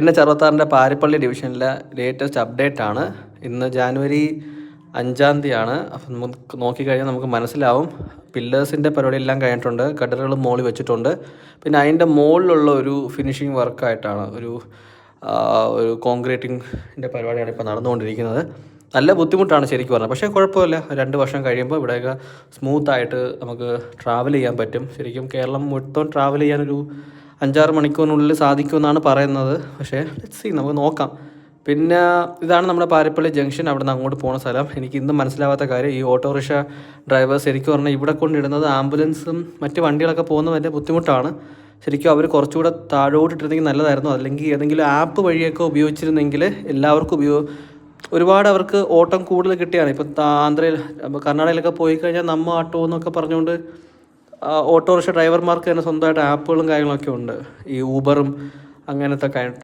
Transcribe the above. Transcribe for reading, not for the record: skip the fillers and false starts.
NH66 Parippally ഡിവിഷനിലെ latest update ആണ്. ഇന്ന് ജാനുവരി 5-ാം തീയതിയാണ്. അപ്പം നമുക്ക് നോക്കിക്കഴിഞ്ഞാൽ നമുക്ക് മനസ്സിലാവും. പില്ലേഴ്സിൻ്റെ പരിപാടിയെല്ലാം കഴിഞ്ഞിട്ടുണ്ട്, ഗഡറുകൾ മോളിൽ വെച്ചിട്ടുണ്ട്. പിന്നെ അതിൻ്റെ മുകളിലുള്ള ഒരു ഫിനിഷിങ് വർക്കായിട്ടാണ് ഒരു കോൺക്രീറ്റിങ്ങിൻ്റെ പരിപാടിയാണ് ഇപ്പോൾ നടന്നുകൊണ്ടിരിക്കുന്നത്. നല്ല ബുദ്ധിമുട്ടാണ് ശരിക്കും പറഞ്ഞാൽ, പക്ഷേ കുഴപ്പമില്ല. 2 വർഷം കഴിയുമ്പോൾ ഇവിടെയൊക്കെ സ്മൂത്തായിട്ട് നമുക്ക് ട്രാവൽ ചെയ്യാൻ പറ്റും. ശരിക്കും കേരളം മൊത്തം ട്രാവൽ ചെയ്യാനൊരു 5-6 മണിക്കൂറിനുള്ളിൽ സാധിക്കുമെന്നാണ് പറയുന്നത്. പക്ഷേ ലെറ്റ്സ് സീ, നമുക്ക് നോക്കാം. പിന്നെ ഇതാണ് നമ്മുടെ പാരിപ്പള്ളി ജംഗ്ഷൻ. അവിടെ നിന്ന് അങ്ങോട്ട് പോകുന്ന സ്ഥലം. എനിക്ക് ഇന്നും മനസ്സിലാവാത്ത കാര്യം, ഈ ഓട്ടോറിക്ഷ ഡ്രൈവേഴ്സ് ശരിക്കും പറഞ്ഞാൽ ഇവിടെ കൊണ്ടിടുന്നത് ആംബുലൻസും മറ്റ് വണ്ടികളൊക്കെ പോകുന്നത് വലിയ ബുദ്ധിമുട്ടാണ്. ശരിക്കും അവർ കുറച്ചുകൂടെ താഴോട്ടിട്ടിരുന്നെങ്കിൽ നല്ലതായിരുന്നു. അല്ലെങ്കിൽ ഏതെങ്കിലും ആപ്പ് വഴിയൊക്കെ ഉപയോഗിച്ചിരുന്നെങ്കിൽ എല്ലാവർക്കും ഒരുപാട് അവർക്ക് ഓട്ടം കൂടുതൽ കിട്ടിയാണ്. ഇപ്പം ആന്ധ്രയിൽ, കർണാടകയിലൊക്കെ പോയി കഴിഞ്ഞാൽ നമ്മ ആട്ടോ എന്നൊക്കെ പറഞ്ഞുകൊണ്ട് ഓട്ടോറിക്ഷ ഡ്രൈവർമാർക്ക് തന്നെ സ്വന്തമായിട്ട് ആപ്പുകളും കാര്യങ്ങളൊക്കെ ഉണ്ട്. ഈ ഊബറും അങ്ങനത്തെ